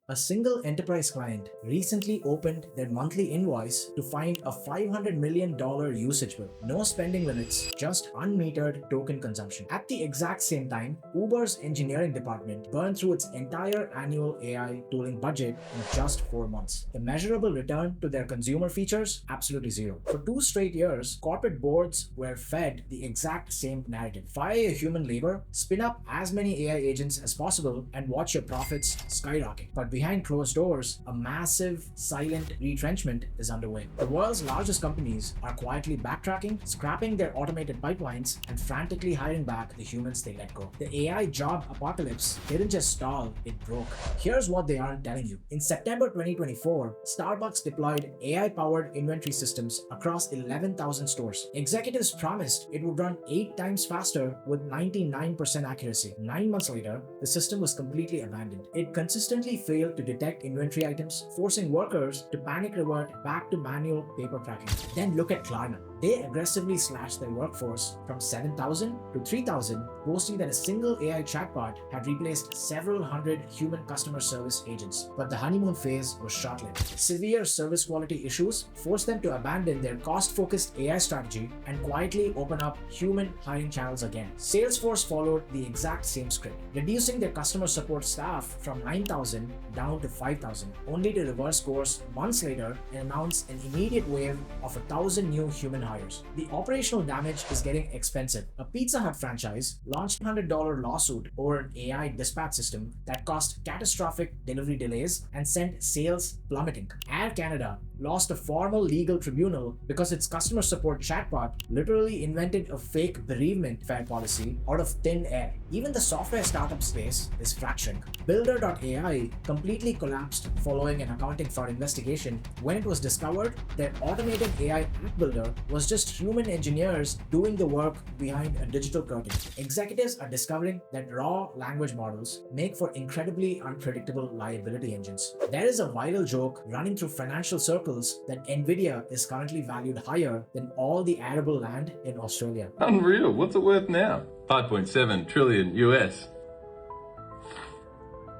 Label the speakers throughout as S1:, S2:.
S1: A single enterprise client recently opened their monthly invoice to find a $500 million usage bill. No spending limits, just unmetered token consumption. At the exact same time, Uber's engineering department burned through its entire annual AI tooling budget in just 4 months. The measurable return to their consumer features? Absolutely zero. For 2 straight years, corporate boards were fed the exact same narrative. Fire your human labor, spin up as many AI agents as possible, and watch your profits skyrocket. But behind closed doors, a massive, silent retrenchment is underway. The world's largest companies are quietly backtracking, scrapping their automated pipelines, and frantically hiring back the humans they let go. The AI job apocalypse didn't just stall, it broke. Here's what they aren't telling you. In September 2024, Starbucks deployed AI-powered inventory systems across 11,000 stores. Executives promised it would run 8 times faster with 99% accuracy. 9 months later, the system was completely abandoned. It consistently failed to detect inventory items, forcing workers to panic revert back to manual paper tracking. Then look at Klarna. They aggressively slashed their workforce from 7,000 to 3,000, boasting that a single AI chatbot had replaced several hundred human customer service agents. But the honeymoon phase was short-lived. Severe service quality issues forced them to abandon their cost-focused AI strategy and quietly open up human hiring channels again. Salesforce followed the exact same script, reducing their customer support staff from 9,000 down to 5,000, only to reverse course months later and announce an immediate wave of 1,000 new human hires. The operational damage is getting expensive. A Pizza Hut franchise launched a $100 lawsuit over an AI dispatch system that caused catastrophic delivery delays and sent sales plummeting. Air Canada lost a formal legal tribunal because its customer support chatbot literally invented a fake bereavement fare policy out of thin air. Even the software startup space is fracturing. Builder.ai completely collapsed following an accounting fraud investigation when it was discovered that automated AI app builder was just human engineers doing the work behind a digital curtain. Executives are discovering that raw language models make for incredibly unpredictable liability engines. There is a viral joke running through financial circles that Nvidia is currently valued higher than all the arable land in Australia.
S2: Unreal. What's it worth now? 5.7 trillion US.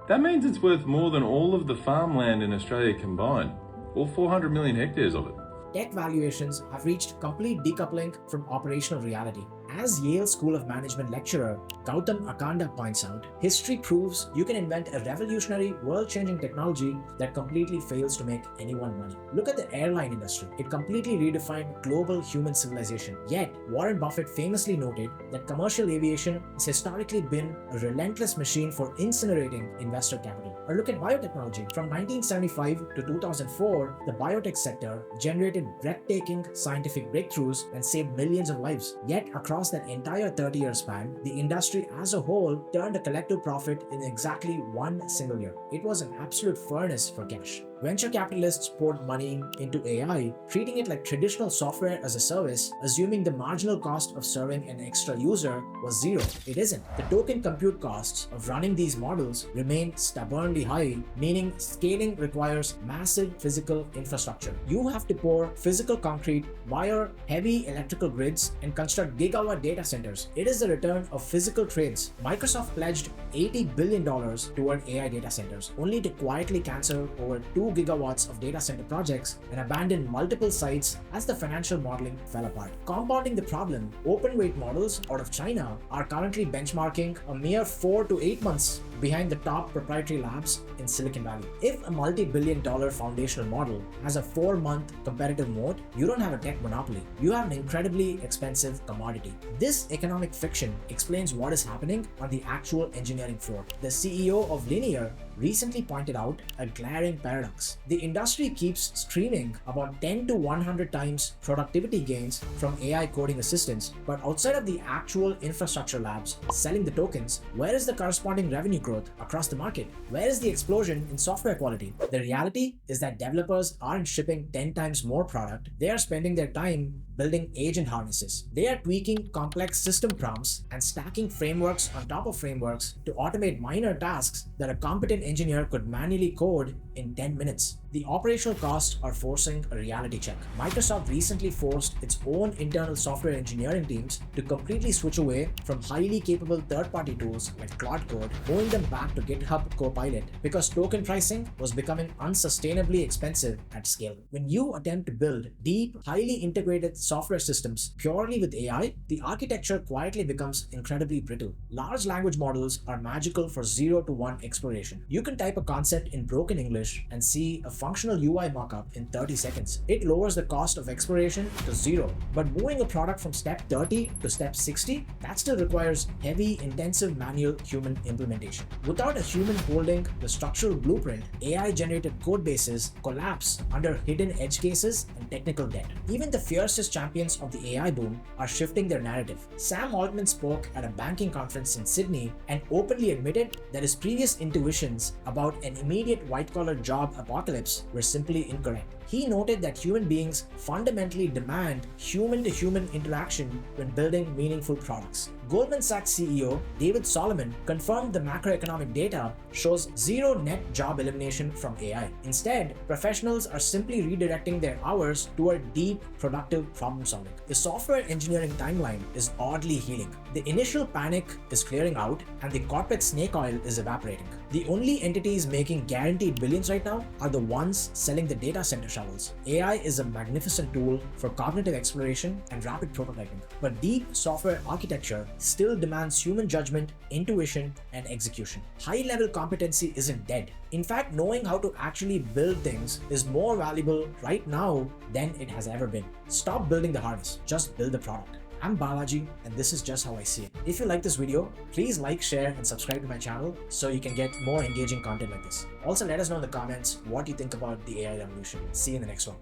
S2: That means it's worth more than all of the farmland in Australia combined, all 400 million hectares of it.
S1: Tech valuations have reached complete decoupling from operational reality. As Yale School of Management lecturer Gautam Akanda points out, history proves you can invent a revolutionary, world-changing technology that completely fails to make anyone money. Look at the airline industry. It completely redefined global human civilization. Yet, Warren Buffett famously noted that commercial aviation has historically been a relentless machine for incinerating investor capital. Or look at biotechnology. From 1975 to 2004, the biotech sector generated breathtaking scientific breakthroughs and saved millions of lives. Yet, across that entire 30-year span, the industry as a whole turned a collective profit in exactly 1 single year. It was an absolute furnace for cash. Venture capitalists poured money into AI, treating it like traditional software as a service, assuming the marginal cost of serving an extra user was zero. It isn't. The token compute costs of running these models remain stubbornly high, meaning scaling requires massive physical infrastructure. You have to pour physical concrete, wire heavy electrical grids, and construct gigawatt data centers. It is the return of physical trades. Microsoft pledged $80 billion toward AI data centers, only to quietly cancel over 2 gigawatts of data center projects and abandon multiple sites as the financial modeling fell apart. Compounding the problem, open weight models out of China are currently benchmarking a mere 4 to 8 months behind the top proprietary labs in Silicon Valley. If a multi-billion-dollar foundational model has a 4-month competitive moat, you don't have a tech monopoly. You have an incredibly expensive commodity. This economic fiction explains what is happening on the actual engineering floor. The CEO of Linear recently pointed out a glaring paradox. The industry keeps screaming about 10 to 100 times productivity gains from AI coding assistants, but outside of the actual infrastructure labs selling the tokens, where is the corresponding revenue growth across the market? Where is the explosion in software quality? The reality is that developers aren't shipping 10 times more product, they are spending their time building agent harnesses. They are tweaking complex system prompts and stacking frameworks on top of frameworks to automate minor tasks that a competent engineer could manually code in 10 minutes. The operational costs are forcing a reality check. Microsoft recently forced its own internal software engineering teams to completely switch away from highly capable third-party tools like Claude Code, moving them back to GitHub Copilot because token pricing was becoming unsustainably expensive at scale. When you attempt to build deep, highly integrated software systems purely with AI, the architecture quietly becomes incredibly brittle. Large language models are magical for 0 to 1 exploration. You can type a concept in broken English and see a functional UI mockup in 30 seconds. It lowers the cost of exploration to 0. But moving a product from step 30 to step 60, that still requires heavy, intensive manual human implementation. Without a human holding the structural blueprint, AI-generated code bases collapse under hidden edge cases and technical debt. Even the fiercest champions of the AI boom are shifting their narrative. Sam Altman spoke at a banking conference in Sydney and openly admitted that his previous intuitions about an immediate white-collar job apocalypse were simply incorrect. He noted that human beings fundamentally demand human-to-human interaction when building meaningful products. Goldman Sachs CEO David Solomon confirmed the macroeconomic data shows zero net job elimination from AI. Instead, professionals are simply redirecting their hours toward deep, productive problem solving. The software engineering timeline is oddly healing. The initial panic is clearing out and the corporate snake oil is evaporating. The only entities making guaranteed billions right now are the ones selling the data center shovels. AI is a magnificent tool for cognitive exploration and rapid prototyping, but deep software architecture still demands human judgment, intuition, and execution. High-level competency isn't dead. In fact, knowing how to actually build things is more valuable right now than it has ever been. Stop building the harness, just build the product. I'm Balaji, and this is just how I see it. If you like this video, please like, share, and subscribe to my channel so you can get more engaging content like this. Also, let us know in the comments what you think about the AI revolution. See you in the next one.